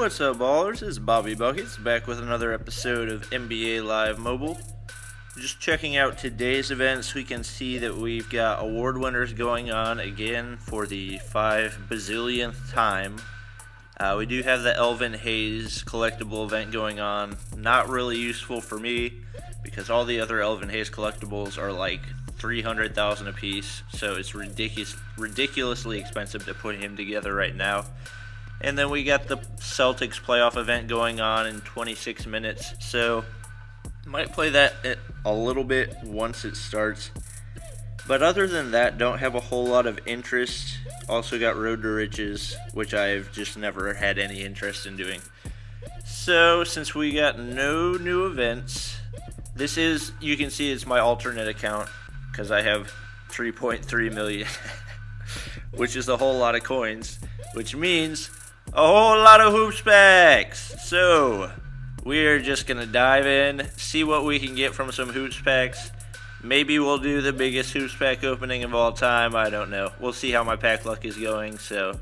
What's up, ballers? It's Bobby Buckets back with another episode of NBA Live Mobile. Just checking out today's events, we can see that we've got award winners going on again for the 5 bazillionth time. We do have the Elvin Hayes collectible event going on. Not really useful for me because all the other Elvin Hayes collectibles are like 300,000 a piece, so it's ridiculously expensive to put him together right now. And then we got the Celtics playoff event going on in 26 minutes, so might play that a little bit once it starts. But other than that, don't have a whole lot of interest. Also got Road to Riches, which I've just never had any interest in doing. So since we got no new events, this is, you can see it's my alternate account because I have 3.3 million, which is a whole lot of coins, which means a whole lot of hoops packs. So we're just going to dive in, see what we can get from some hoops packs. Maybe we'll do the biggest hoops pack opening of all time. I don't know. We'll see how my pack luck is going. So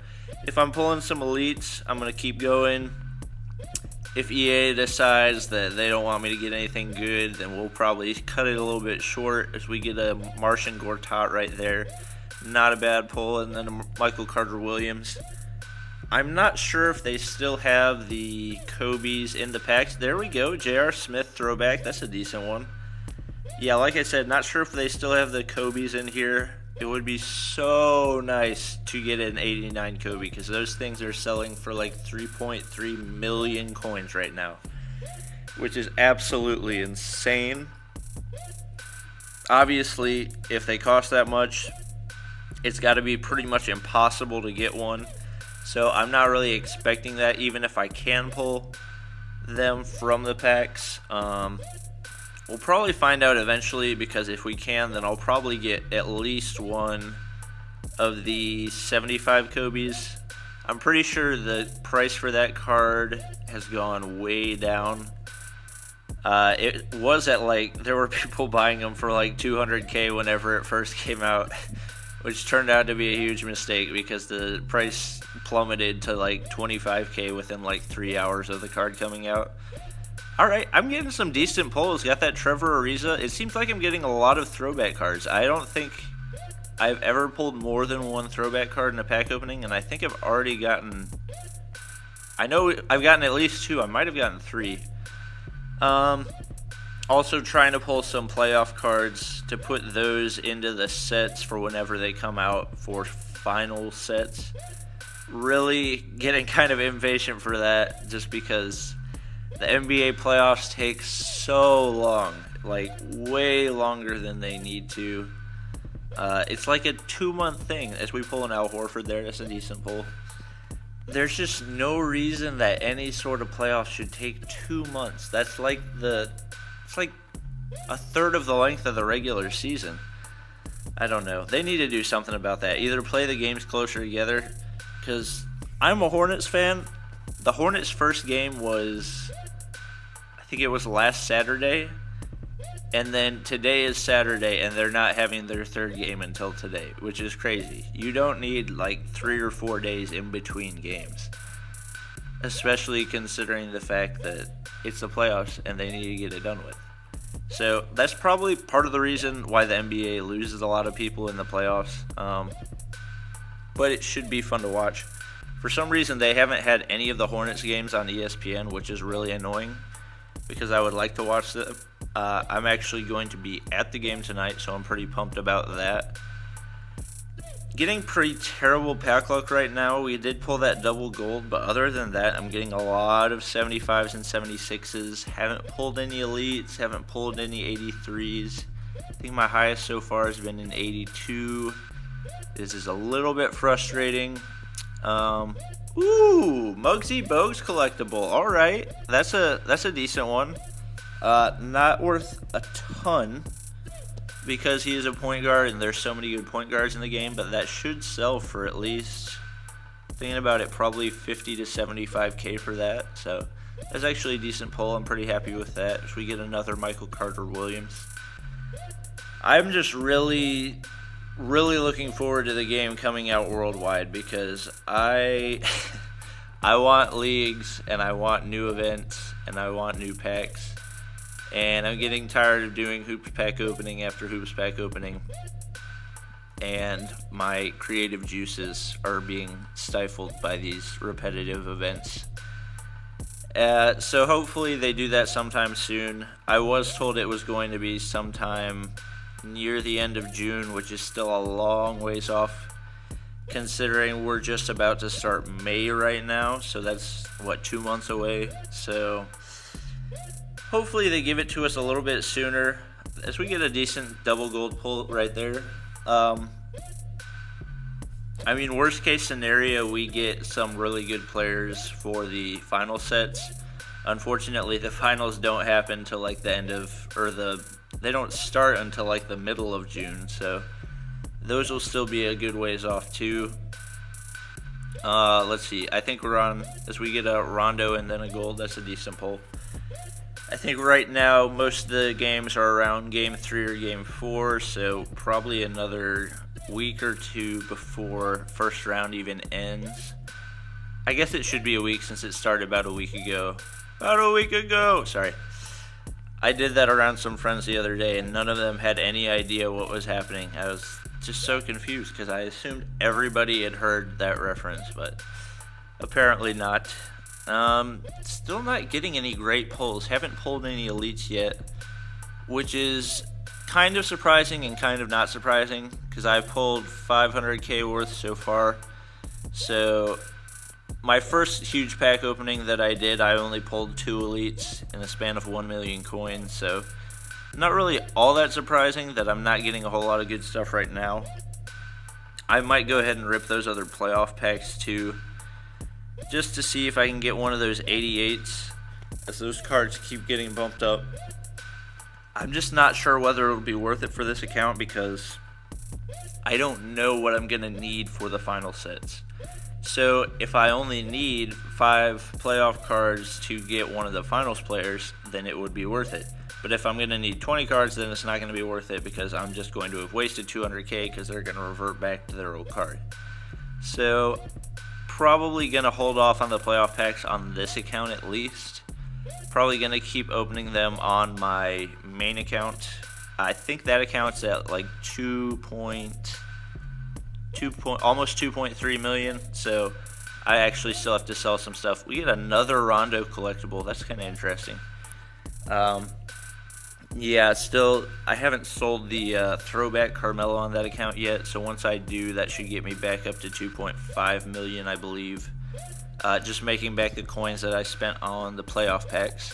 if I'm pulling some elites, I'm going to keep going. If EA decides that they don't want me to get anything good, then we'll probably cut it a little bit short as we get a Martian Gortat right there. Not a bad pull. And then a Michael Carter-Williams. I'm not sure if they still have the Kobe's in the packs. There we go, J.R. Smith throwback. That's a decent one. Yeah, like I said, not sure if they still have the Kobe's in here. It would be so nice to get an 89 Kobe because those things are selling for like 3.3 million coins right now, which is absolutely insane. Obviously, if they cost that much, it's got to be pretty much impossible to get one. So I'm not really expecting that, even if I can pull them from the packs. We'll probably find out eventually, because if we can, then I'll probably get at least one of the 75 Kobe's. I'm pretty sure the price for that card has gone way down. It was at there were people buying them for like 200K whenever it first came out, which turned out to be a huge mistake because the price plummeted to like 25K within like 3 hours of the card coming out. Alright, I'm getting some decent pulls. Got that Trevor Ariza. It seems like I'm getting a lot of throwback cards. I don't think I've ever pulled more than one throwback card in a pack opening, and I think I've already gotten... I know I've gotten at least 2. I might have gotten 3. Also trying to pull some playoff cards to put those into the sets for whenever they come out for final sets. Really getting kind of impatient for that just because the NBA playoffs take so long, like way longer than they need to. It's like a 2-month thing. As we pull an Al Horford there, that's a decent pull. There's just no reason that any sort of playoffs should take 2 months. That's like it's like a third of the length of the regular season. I don't know. They need to do something about that. Either play the games closer together, because I'm a Hornets fan. The Hornets' first game was, I think it was last Saturday, and then today is Saturday, and they're not having their third game until today, which is crazy. You don't need like 3 or 4 days in between games, especially considering the fact that it's the playoffs and they need to get it done with. So that's probably part of the reason why the NBA loses a lot of people in the playoffs, but it should be fun to watch. For some reason, they haven't had any of the Hornets games on ESPN, which is really annoying because I would like to watch them. I'm actually going to be at the game tonight, so I'm pretty pumped about that. Getting pretty terrible pack luck right now. We did pull that double gold, but other than that, I'm getting a lot of 75s and 76s. Haven't pulled any elites, haven't pulled any 83s. I think my highest so far has been an 82. This is a little bit frustrating. Muggsy Bogues collectible. All right, that's a decent one. Not worth a ton because he is a point guard and there's so many good point guards in the game, but that should sell for at least, thinking about it, probably 50 to 75K for that. So that's actually a decent pull. I'm pretty happy with that. If we get another Michael Carter-Williams, I'm just really looking forward to the game coming out worldwide because I I want leagues, and I want new events, and I want new packs. And I'm getting tired of doing hoops pack opening after hoops pack opening. And my creative juices are being stifled by these repetitive events. So hopefully they do that sometime soon. I was told it was going to be sometime near the end of June, which is still a long ways off, considering we're just about to start May right now. So that's, 2 months away. So hopefully they give it to us a little bit sooner, as we get a decent double gold pull right there. Worst case scenario, we get some really good players for the final sets. Unfortunately, the finals don't happen until like the end of, they don't start until like the middle of June, so those will still be a good ways off too. Let's see, I think we're on, as we get a Rondo and then a gold, that's a decent pull. I think right now most of the games are around game 3 or game 4, so probably another week or two before first round even ends. I guess it should be a week since it started about a week ago. Sorry. I did that around some friends the other day, and none of them had any idea what was happening. I was just so confused because I assumed everybody had heard that reference, but apparently not. Still not getting any great pulls. Haven't pulled any elites yet, which is kind of surprising and kind of not surprising, because I've pulled 500k worth so far. So my first huge pack opening that I did, I only pulled 2 elites in a span of 1 million coins, so not really all that surprising that I'm not getting a whole lot of good stuff right now. I might go ahead and rip those other playoff packs too, just to see if I can get one of those 88s, as those cards keep getting bumped up. I'm just not sure whether it'll be worth it for this account, because I don't know what I'm going to need for the final sets. So if I only need 5 playoff cards to get one of the finals players, then it would be worth it. But if I'm going to need 20 cards, then it's not going to be worth it, because I'm just going to have wasted 200k, because they're going to revert back to their old card. So probably going to hold off on the playoff packs on this account at least. Probably going to keep opening them on my main account. I think that account's at like almost 2.3 million, so I actually still have to sell some stuff. We get another Rondo collectible. That's kind of interesting. Yeah, still, I haven't sold the throwback Carmelo on that account yet, so once I do, that should get me back up to 2.5 million, I believe. Just making back the coins that I spent on the playoff packs.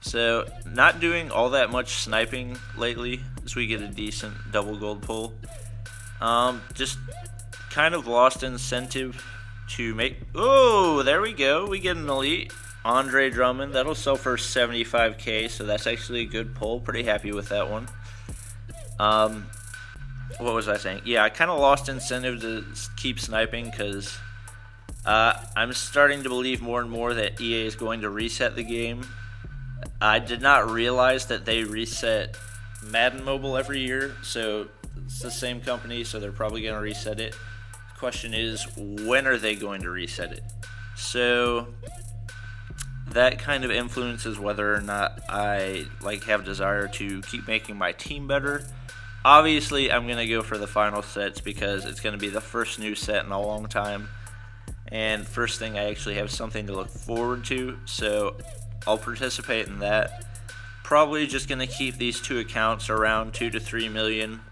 So, not doing all that much sniping lately, as we get a decent double gold pull. Just kind of lost incentive to make... Oh, there we go. We get an elite. Andre Drummond. That'll sell for 75k, so that's actually a good pull. Pretty happy with that one. What was I saying? Yeah, I kind of lost incentive to keep sniping, because I'm starting to believe more and more that EA is going to reset the game. I did not realize that they reset Madden Mobile every year, so it's the same company, so they're probably going to reset it. The question is, when are they going to reset it? So that kind of influences whether or not I have desire to keep making my team better. Obviously, I'm going to go for the final sets, because it's going to be the first new set in a long time, and first thing, I actually have something to look forward to, so I'll participate in that. Probably just going to keep these 2 accounts around 2 to 3 million,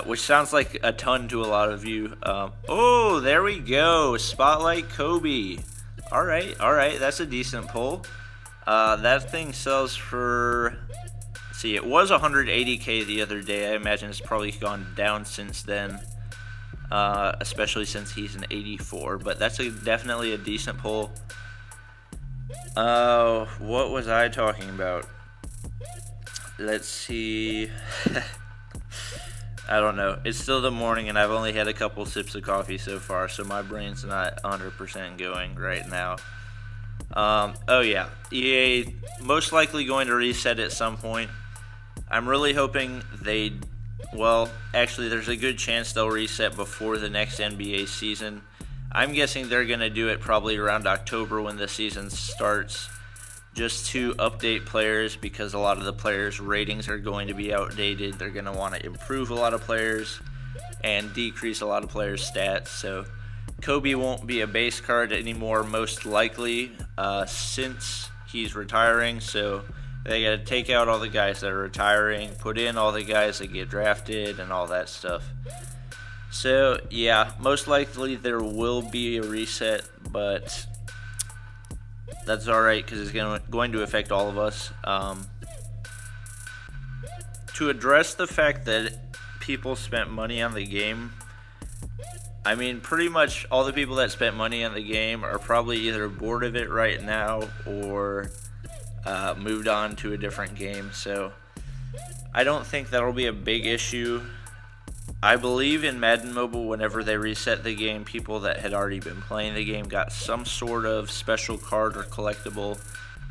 which sounds like a ton to a lot of you. Oh, there we go. Spotlight Kobe. All right, that's a decent pull. That thing sells for, let's see, it was 180k the other day. I imagine it's probably gone down since then, especially since he's an 84, but that's definitely a decent pull. What was I talking about? Let's see. I don't know. It's still the morning, and I've only had a couple sips of coffee so far, so my brain's not 100% going right now. Oh yeah, EA most likely going to reset at some point. I'm really hoping actually there's a good chance they'll reset before the next NBA season. I'm guessing they're going to do it probably around October when the season starts, just to update players, because a lot of the players' ratings are going to be outdated. They're going to want to improve a lot of players and decrease a lot of players' stats. So Kobe won't be a base card anymore, most likely, since he's retiring. So they got to take out all the guys that are retiring, put in all the guys that get drafted, and all that stuff. So yeah, most likely there will be a reset, but that's alright because it's going to affect all of us. To address the fact that people spent money on the game, I mean, pretty much all the people that spent money on the game are probably either bored of it right now or moved on to a different game. So I don't think that'll be a big issue. I believe in Madden Mobile, whenever they reset the game, people that had already been playing the game got some sort of special card or collectible.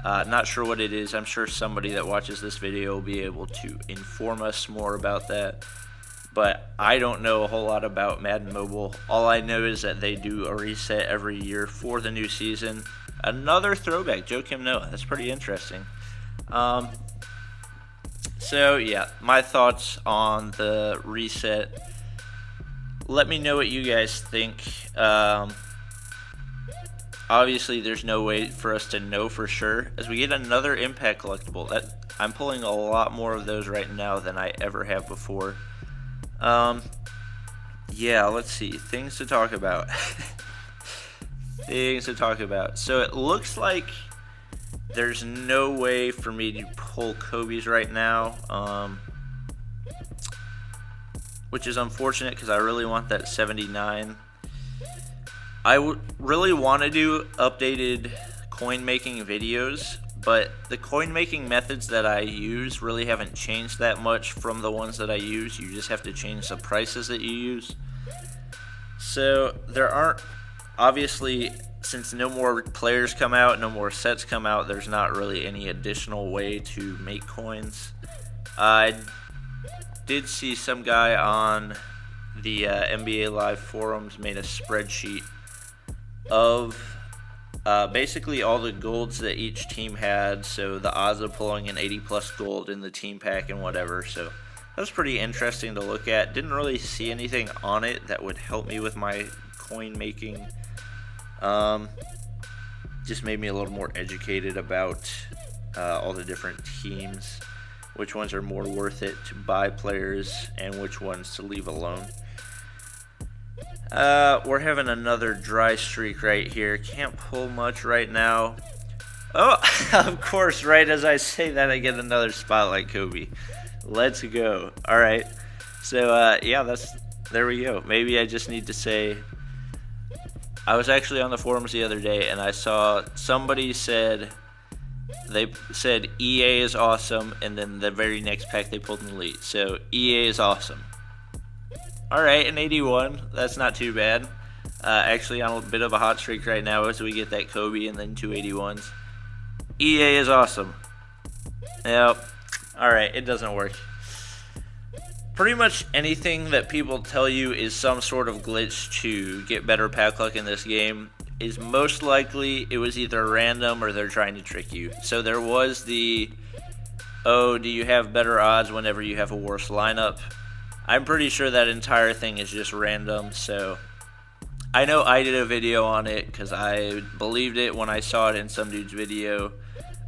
Not sure what it is. I'm sure somebody that watches this video will be able to inform us more about that. But I don't know a whole lot about Madden Mobile. All I know is that they do a reset every year for the new season. Another throwback, Joakim Noah. That's pretty interesting. So yeah, my thoughts on the reset. Let me know what you guys think. Obviously, there's no way for us to know for sure. As we get another Impact collectible, I'm pulling a lot more of those right now than I ever have before. Yeah, let's see. Things to talk about. Things to talk about. So it looks like there's no way for me to pull Kobe's right now, which is unfortunate because I really want that 79. I really want to do updated coin making videos, but the coin making methods that I use really haven't changed that much from the ones that I use. You just have to change the prices that you use. So there aren't, obviously, since no more players come out, no more sets come out, there's not really any additional way to make coins. I did see some guy on the NBA Live forums made a spreadsheet of basically all the golds that each team had, so the odds of pulling an 80 plus gold in the team pack and whatever. So that's pretty interesting to look at. Didn't really see anything on it that would help me with my coin making. Just made me a little more educated about all the different teams, which ones are more worth it to buy players and which ones to leave alone. We're having another dry streak right here. Can't pull much right now. Oh, of course, right as I say that, I get another Spotlight Kobe. Let's go. All right. So, yeah, there we go. Maybe I just need to say, I was actually on the forums the other day, and I saw somebody they said EA is awesome, and then the very next pack they pulled an Elite. So, EA is awesome. Alright, an 81. That's not too bad. Actually, on a bit of a hot streak right now as we get that Kobe and then 2 81s. EA is awesome. Yep. Alright, it doesn't work. Pretty much anything that people tell you is some sort of glitch to get better pack luck in this game is most likely it was either random or they're trying to trick you. So there was the, oh, do you have better odds whenever you have a worse lineup? I'm pretty sure that entire thing is just random, so I know I did a video on it because I believed it when I saw it in some dude's video,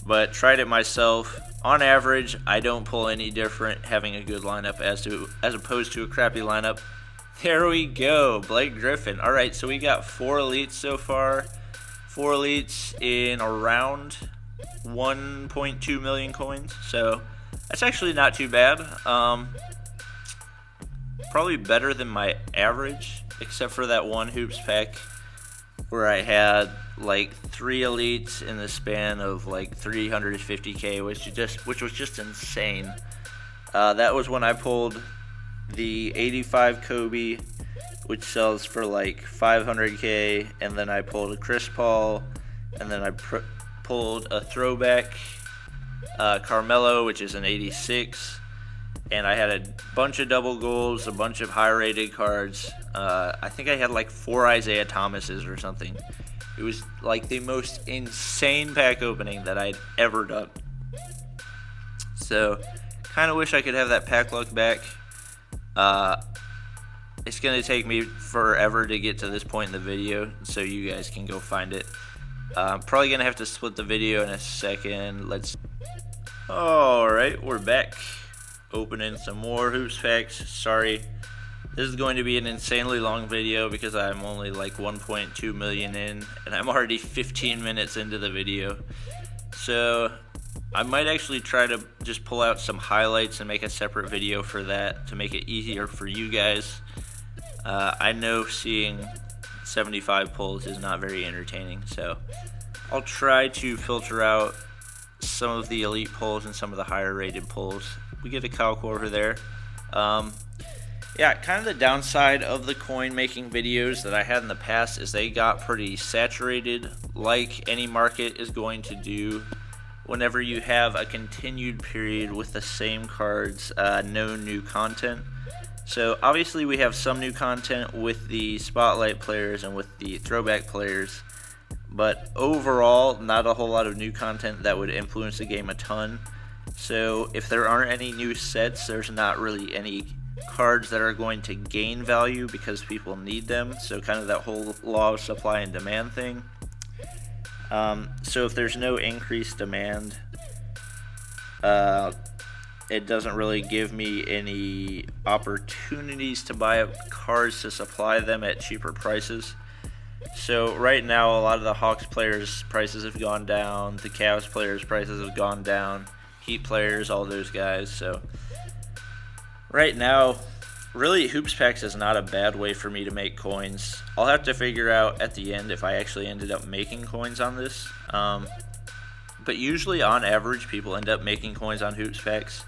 but tried it myself. On average, I don't pull any different having a good lineup as opposed to a crappy lineup. There we go, Blake Griffin. All right, so we got 4 elites so far. 4 elites in around 1.2 million coins, so that's actually not too bad. Probably better than my average, except for that one hoops pack where I had like 3 elites in the span of like 350k, which was just insane. That was when I pulled the 85 Kobe, which sells for like 500k, and then I pulled a Chris Paul, and then I pulled a throwback Carmelo, which is an 86. and I had a bunch of double goals, a bunch of high-rated cards. I think I had like 4 Isaiah Thomases or something. It was like the most insane pack opening that I'd ever done. So, kind of wish I could have that pack luck back. It's going to take me forever to get to this point in the video, so you guys can go find it. Probably going to have to split the video in a second. Alright, we're back. Opening some more hoops packs. Sorry, this is going to be an insanely long video because I'm only like 1.2 million in, and I'm already 15 minutes into the video. So I might actually try to just pull out some highlights and make a separate video for that to make it easier for you guys. I know seeing 75 pulls is not very entertaining, so I'll try to filter out some of the elite pulls and some of the higher rated pulls. We get a Kyle Korver there. Yeah, kind of the downside of the coin making videos that I had in the past is they got pretty saturated, like any market is going to do whenever you have a continued period with the same cards, no new content. So obviously we have some new content with the spotlight players and with the throwback players, but overall not a whole lot of new content that would influence the game a ton. So if there aren't any new sets, there's not really any cards that are going to gain value because people need them. So kind of that whole law of supply and demand thing. So if there's no increased demand, it doesn't really give me any opportunities to buy up cards to supply them at cheaper prices. So right now a lot of the Hawks players' prices have gone down, the Cavs players' prices have gone down, Heat players, all those guys. So right now, really Hoops Packs is not a bad way for me to make coins. I'll have to figure out at the end if I actually ended up making coins on this. But usually on average people end up making coins on Hoops Packs.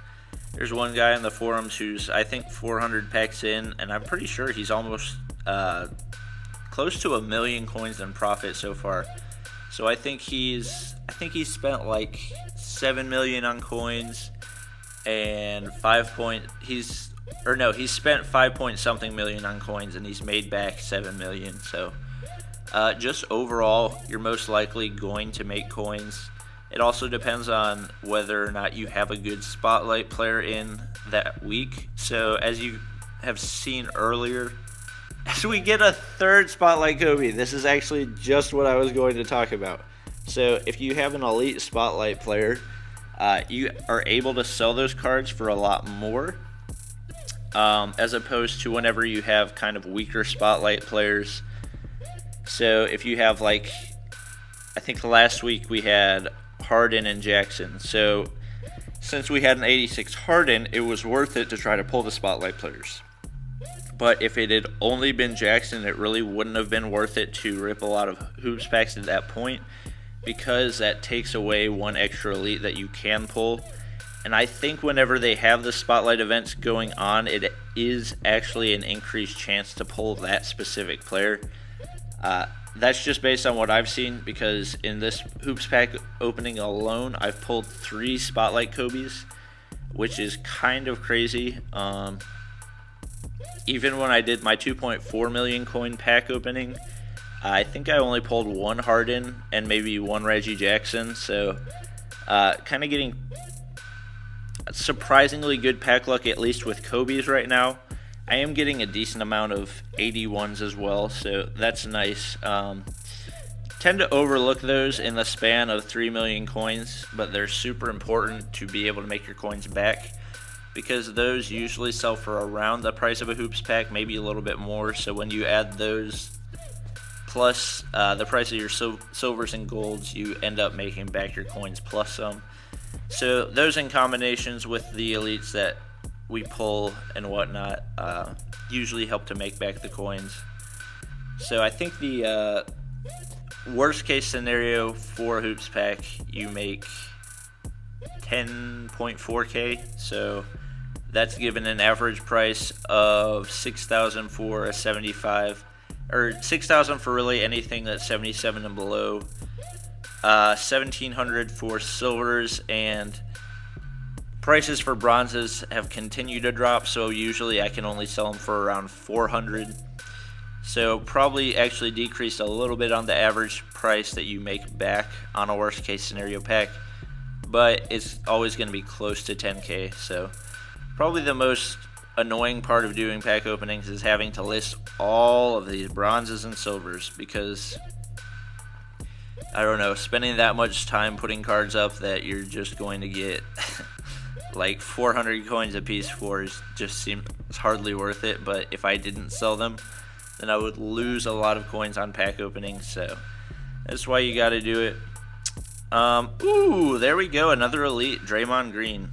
There's one guy in the forums who's I think 400 packs in, and I'm pretty sure he's almost close to 1 million coins in profit so far. So I think he's spent like 7 million on coins and he's spent 5 point something million on coins and he's made back 7 million. So just overall, you're most likely going to make coins. It also depends on whether or not you have a good spotlight player in that week. So as you have seen earlier, as we get a third spotlight Kobe, this is actually just what I was going to talk about. So if you have an elite spotlight player, you are able to sell those cards for a lot more, as opposed to whenever you have kind of weaker spotlight players. So if you have I think last week we had Harden and Jackson. So since we had an 86 Harden, it was worth it to try to pull the spotlight players. But if it had only been Jackson, it really wouldn't have been worth it to rip a lot of Hoops Packs at that point, because that takes away one extra elite that you can pull. And I think whenever they have the spotlight events going on, it is actually an increased chance to pull that specific player. That's just based on what I've seen, because in this Hoops Pack opening alone, I've pulled 3 Spotlight Kobe's, which is kind of crazy. Even when I did my 2.4 million coin pack opening, I think I only pulled 1 Harden and maybe 1 Reggie Jackson. So kind of getting surprisingly good pack luck, at least with Kobe's right now. I am getting a decent amount of 81s as well, so that's nice. Tend to overlook those in the span of 3 million coins, but they're super important to be able to make your coins back, because those usually sell for around the price of a Hoops Pack, maybe a little bit more. So when you add those plus the price of your silvers and golds, you end up making back your coins plus some. So those in combinations with the elites that we pull and whatnot usually help to make back the coins. So I think the worst case scenario for Hoops Pack, you make 10.4k, so that's given an average price of 6,000 for a 75, or 6,000 for really anything that's 77 and below, 1,700 for silvers, and Prices for bronzes have continued to drop, so usually I can only sell them for around 400. So probably actually decreased a little bit on the average price that you make back on a worst case scenario pack, but it's always going to be close to 10k. So probably the most annoying part of doing pack openings is having to list all of these bronzes and silvers, because I don't know, spending that much time putting cards up that you're just going to get like 400 coins a piece for just seems hardly worth it. But if I didn't sell them, then I would lose a lot of coins on pack openings, so that's why you got to do it. Ooh, there we go, another elite, Draymond Green.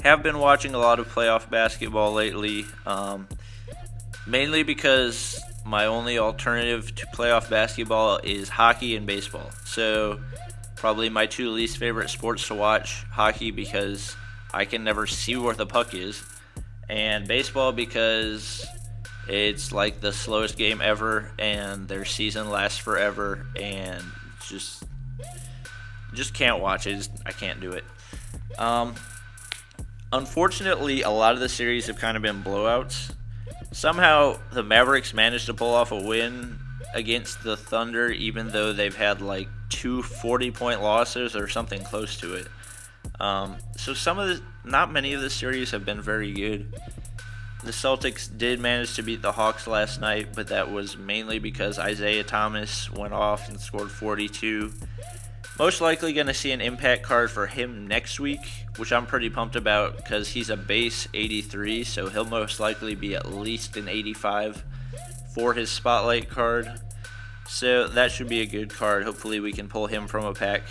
Have been watching a lot of playoff basketball lately, mainly because my only alternative to playoff basketball is hockey and baseball. So probably my two least favorite sports to watch: hockey because I can never see where the puck is, and baseball because it's like the slowest game ever, and their season lasts forever, and just can't watch it. I can't do it. Unfortunately, a lot of the series have kind of been blowouts. Somehow, the Mavericks managed to pull off a win against the Thunder, even though they've had like two 40-point losses or something close to it. So not many of the series have been very good. The Celtics did manage to beat the Hawks last night, but that was mainly because Isaiah Thomas went off and scored 42. Most likely going to see an impact card for him next week, which I'm pretty pumped about because he's a base 83, so he'll most likely be at least an 85 for his spotlight card. So that should be a good card. Hopefully we can pull him from a pack.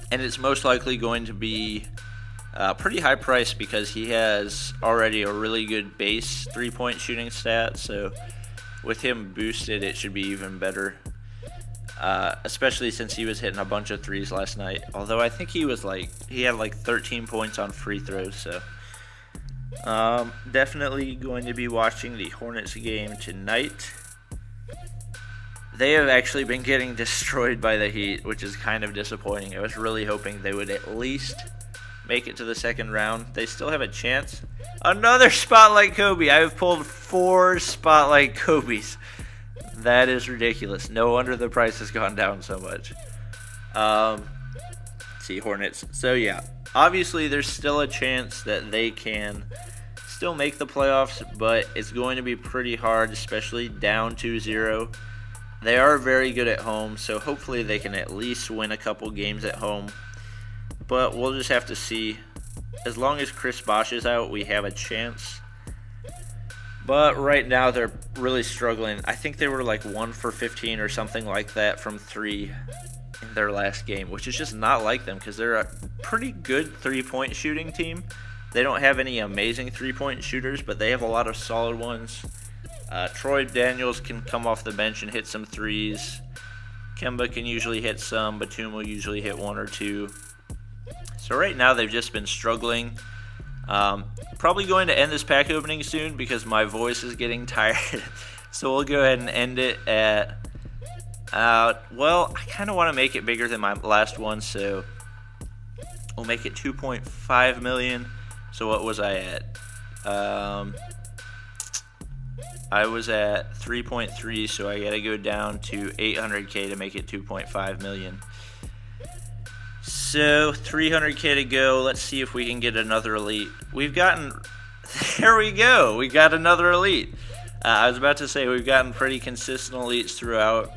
And it's most likely going to be pretty high price because he has already a really good base 3-point shooting stat, so with him boosted it should be even better, especially since he was hitting a bunch of threes last night, although I think he had like 13 points on free throws. So definitely going to be watching the Hornets game tonight. They have actually been getting destroyed by the Heat, which is kind of disappointing. I was really hoping they would at least make it to the second round. They still have a chance. Another Spotlight Kobe. I've pulled 4 Spotlight Kobes. That is ridiculous. No wonder the price has gone down so much. Let's see, Hornets. So yeah, obviously there's still a chance that they can still make the playoffs, but it's going to be pretty hard, especially down 2-0. They are very good at home, so hopefully they can at least win a couple games at home. But we'll just have to see. As long as Chris Bosh is out, we have a chance. But right now, they're really struggling. I think they were like 1 for 15 or something like that from 3 in their last game, which is just not like them because they're a pretty good 3-point shooting team. They don't have any amazing 3-point shooters, but they have a lot of solid ones. Troy Daniels can come off the bench and hit some threes. Kemba can usually hit some. Batum will usually hit 1 or 2. So right now they've just been struggling. Probably going to end this pack opening soon because my voice is getting tired. So we'll go ahead and end it at... well, I kind of want to make it bigger than my last one, so we'll make it 2.5 million. So what was I at? I was at 3.3, so I got to go down to 800k to make it 2.5 million. So 300k to go. Let's see if we can get another elite. There we go. We got another elite. I was about to say we've gotten pretty consistent elites throughout.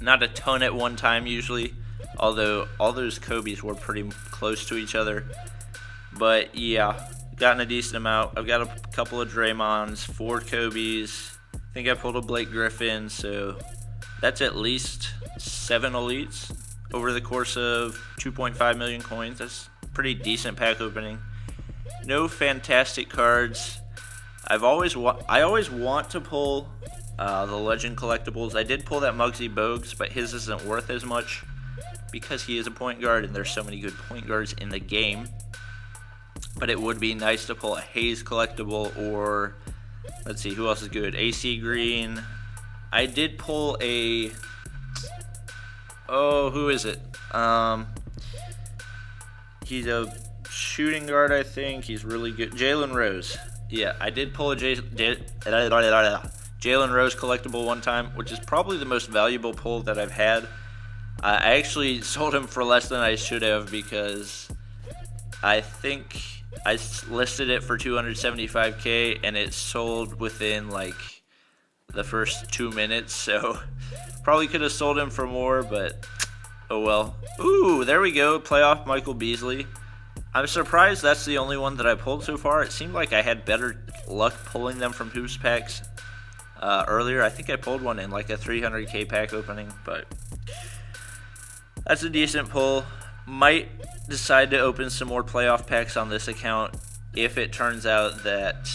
Not a ton at one time usually, although all those Kobes were pretty close to each other. But yeah, gotten a decent amount. I've got a couple of Draymonds, 4 Kobes. I think I pulled a Blake Griffin, so that's at least 7 elites over the course of 2.5 million coins. That's pretty decent pack opening. No fantastic cards. I always want to pull the Legend collectibles. I did pull that Muggsy Bogues, but his isn't worth as much because he is a point guard and there's so many good point guards in the game. But it would be nice to pull a Hayes collectible, or let's see, who else is good? AC Green. I did pull a... Oh, who is it? He's a shooting guard, I think. He's really good. Jalen Rose. Yeah, I did pull a Jalen Rose collectible one time, which is probably the most valuable pull that I've had. I actually sold him for less than I should have because I think I listed it for 275K and it sold within like the first 2 minutes, so probably could have sold him for more, but oh well. Ooh, there we go, playoff Michael Beasley. I'm surprised that's the only one that I pulled so far. It seemed like I had better luck pulling them from Hoops packs earlier. I think I pulled one in like a 300K pack opening, but that's a decent pull. Might decide to open some more playoff packs on this account if it turns out that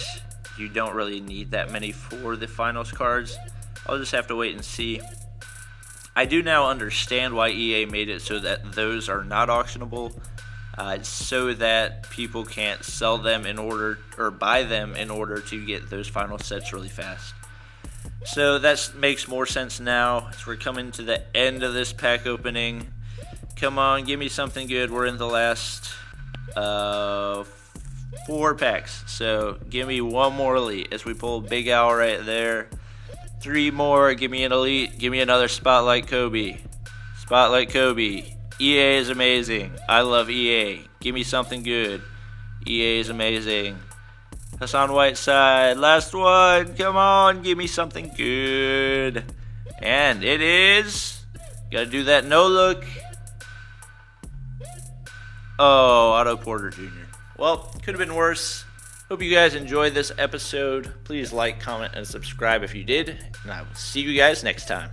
you don't really need that many for the finals cards. I'll just have to wait and see. I do now understand why EA made it so that those are not auctionable, so that people can't sell them in order or buy them in order to get those final sets really fast. So that makes more sense now as we're coming to the end of this pack opening. Come on, give me something good. We're in the last 4 packs, so give me one more elite as we pull Big Al right there. 3 more, give me an elite, give me another Spotlight Kobe. Spotlight Kobe. EA is amazing. I love EA. Give me something good. EA is amazing. Hassan Whiteside, last one. Come on, give me something good. And it is, gotta do that no look. Oh, Otto Porter Jr. Well, could have been worse. Hope you guys enjoyed this episode. Please like, comment, and subscribe if you did. And I will see you guys next time.